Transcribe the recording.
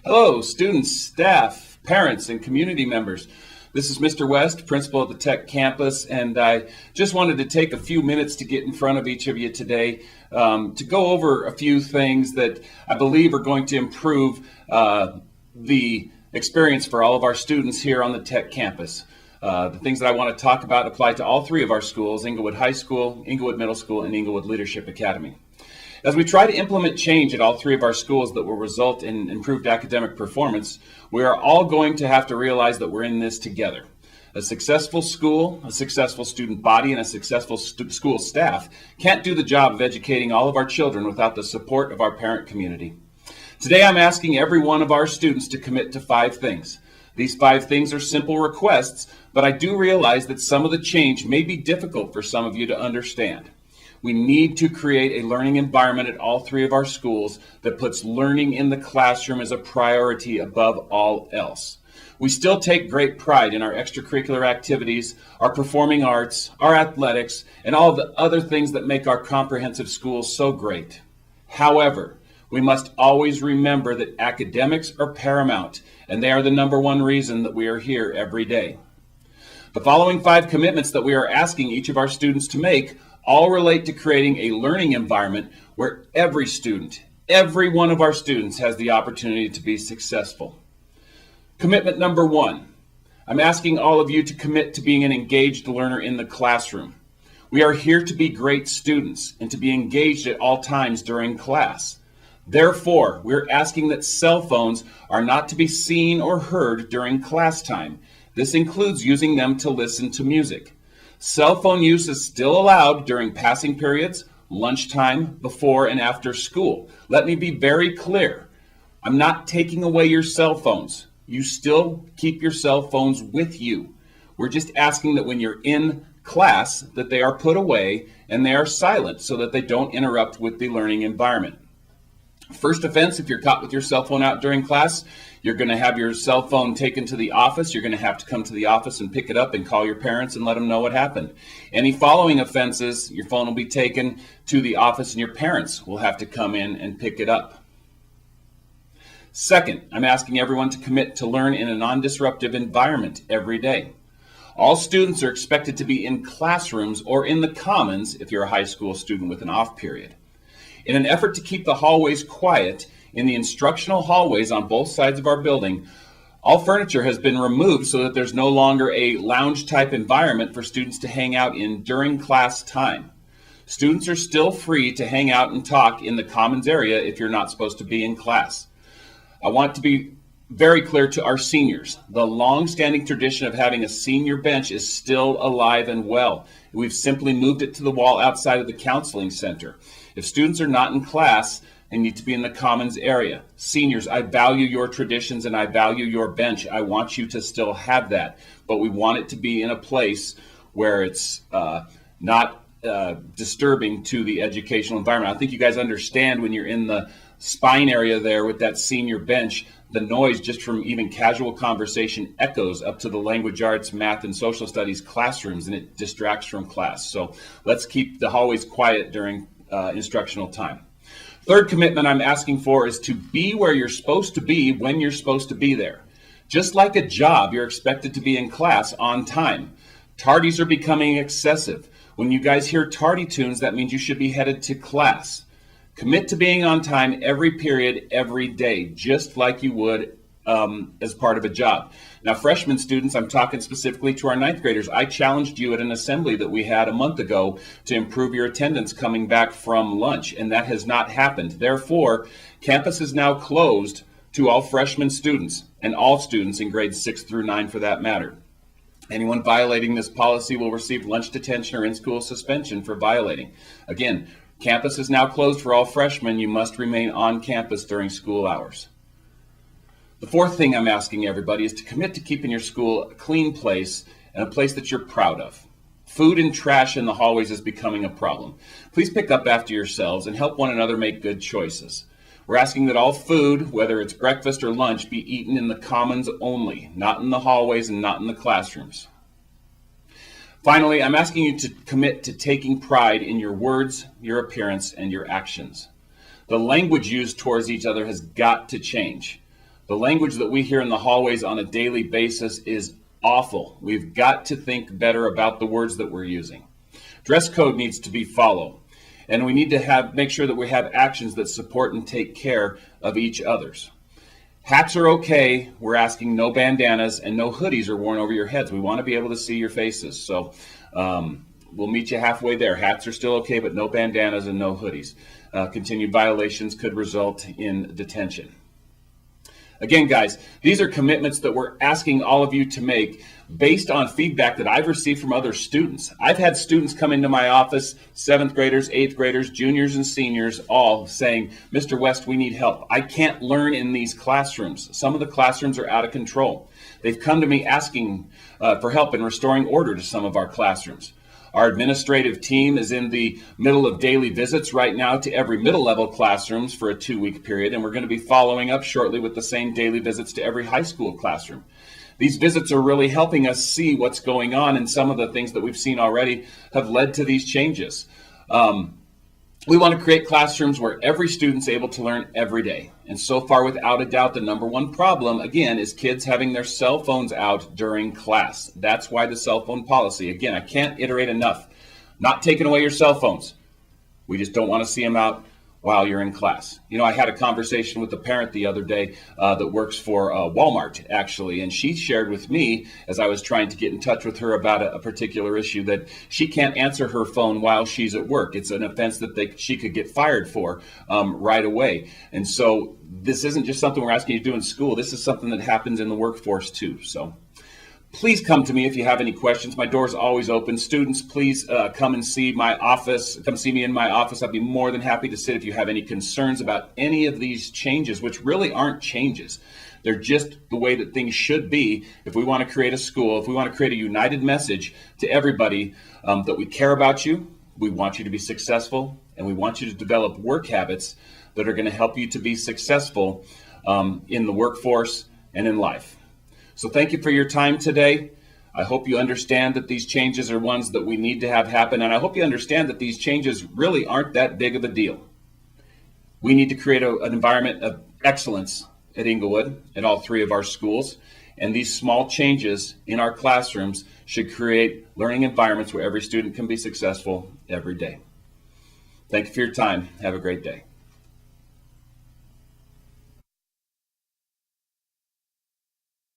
Hello, students, staff, parents, and community members. This is Mr. West, principal at the Tech campus, and I just wanted to take a few minutes to get in front of each of you today to go over a few things that I believe are going to improve the experience for all of our students here on the Tech campus. The things that I want to talk about apply to all three of our schools: Inglewood High School, Inglewood Middle School, and Inglewood Leadership Academy. As we try to implement change at all three of our schools that will result in improved academic performance, we are all going to have to realize that we're in this together. A successful school, a successful student body, and a successful school staff can't do the job of educating all of our children without the support of our parent community. Today I'm asking every one of our students to commit to 5 things. These 5 things are simple requests, but I do realize that some of the change may be difficult for some of you to understand. We need to create a learning environment at all three of our schools that puts learning in the classroom as a priority above all else. We still take great pride in our extracurricular activities, our performing arts, our athletics, and all the other things that make our comprehensive schools so great. However, we must always remember that academics are paramount, and they are the #1 reason that we are here every day. The following 5 commitments that we are asking each of our students to make all relate to creating a learning environment where every student, every one of our students, has the opportunity to be successful. Commitment number 1, I'm asking all of you to commit to being an engaged learner in the classroom. We are here to be great students and to be engaged at all times during class. Therefore, we're asking that cell phones are not to be seen or heard during class time. This includes using them to listen to music. Cell phone use is still allowed during passing periods, lunchtime, before and after school. Let me be very clear. I'm not taking away your cell phones. You still keep your cell phones with you. We're just asking that when you're in class that they are put away and they are silent so that they don't interrupt with the learning environment. First offense, if you're caught with your cell phone out during class, you're going to have your cell phone taken to the office. You're going to have to come to the office and pick it up and call your parents and let them know what happened. Any following offenses, your phone will be taken to the office and your parents will have to come in and pick it up. Second, I'm asking everyone to commit to learn in a non-disruptive environment every day. All students are expected to be in classrooms or in the commons if you're a high school student with an off period. In an effort to keep the hallways quiet, in the instructional hallways on both sides of our building, all furniture has been removed so that there's no longer a lounge-type environment for students to hang out in during class time. Students are still free to hang out and talk in the commons area if you're not supposed to be in class. I want to be very clear to our seniors. The long-standing tradition of having a senior bench is still alive and well. We've simply moved it to the wall outside of the counseling center. If students are not in class, they need to be in the commons area. Seniors, I value your traditions and I value your bench. I want you to still have that, but we want it to be in a place where it's not disturbing to the educational environment. I think you guys understand when you're in the spine area there with that senior bench, the noise just from even casual conversation echoes up to the language arts, math, and social studies classrooms, and it distracts from class. So let's keep the hallways quiet during instructional time. Third commitment I'm asking for is to be where you're supposed to be when you're supposed to be there. Just like a job, you're expected to be in class on time. Tardies are becoming excessive. When you guys hear tardy tunes, that means you should be headed to class. Commit to being on time every period, every day, just like you would as part of a job. Now, freshman students, I'm talking specifically to our 9th graders. I challenged you at an assembly that we had a month ago to improve your attendance coming back from lunch, and that has not happened. Therefore, campus is now closed to all freshman students and all students in grades 6 through 9 for that matter. Anyone violating this policy will receive lunch detention or in-school suspension for violating. Again, campus is now closed for all freshmen. You must remain on campus during school hours. The fourth thing I'm asking everybody is to commit to keeping your school a clean place and a place that you're proud of. Food and trash in the hallways is becoming a problem. Please pick up after yourselves and help one another make good choices. We're asking that all food, whether it's breakfast or lunch, be eaten in the commons only, not in the hallways and not in the classrooms. Finally, I'm asking you to commit to taking pride in your words, your appearance, and your actions. The language used towards each other has got to change. The language that we hear in the hallways on a daily basis is awful. We've got to think better about the words that we're using. Dress code needs to be followed, and we need to make sure that we have actions that support and take care of each other's. Hats are okay. We're asking no bandanas and no hoodies are worn over your heads. We want to be able to see your faces. So we'll meet you halfway there. Hats are still okay, but no bandanas and no hoodies. Continued violations could result in detention. Again, guys, these are commitments that we're asking all of you to make based on feedback that I've received from other students. I've had students come into my office, 7th graders, 8th graders, juniors and seniors, all saying, Mr. West, we need help. I can't learn in these classrooms. Some of the classrooms are out of control. They've come to me asking for help in restoring order to some of our classrooms. Our administrative team is in the middle of daily visits right now to every middle level classrooms for a 2-week period, and we're going to be following up shortly with the same daily visits to every high school classroom. These visits are really helping us see what's going on, and some of the things that we've seen already have led to these changes. We want to create classrooms where every student's able to learn every day. And so far, without a doubt, the number one problem, again, is kids having their cell phones out during class. That's why the cell phone policy. Again, I can't iterate enough. Not taking away your cell phones. We just don't want to see them out while you're in class. You know, I had a conversation with a parent the other day that works for Walmart, actually, and she shared with me, as I was trying to get in touch with her about a particular issue, that she can't answer her phone while she's at work. It's an offense that she could get fired for right away. And so this isn't just something we're asking you to do in school. This is something that happens in the workforce too. So please come to me if you have any questions. My door's always open. Students, please come and see my office. Come see me in my office. I'd be more than happy to sit if you have any concerns about any of these changes, which really aren't changes. They're just the way that things should be if we want to create a school, if we want to create a united message to everybody that we care about you, we want you to be successful, and we want you to develop work habits that are going to help you to be successful in the workforce and in life. So thank you for your time today. I hope you understand that these changes are ones that we need to have happen, and I hope you understand that these changes really aren't that big of a deal. We need to create an environment of excellence at Inglewood, at all 3 of our schools, and these small changes in our classrooms should create learning environments where every student can be successful every day. Thank you for your time. Have a great day.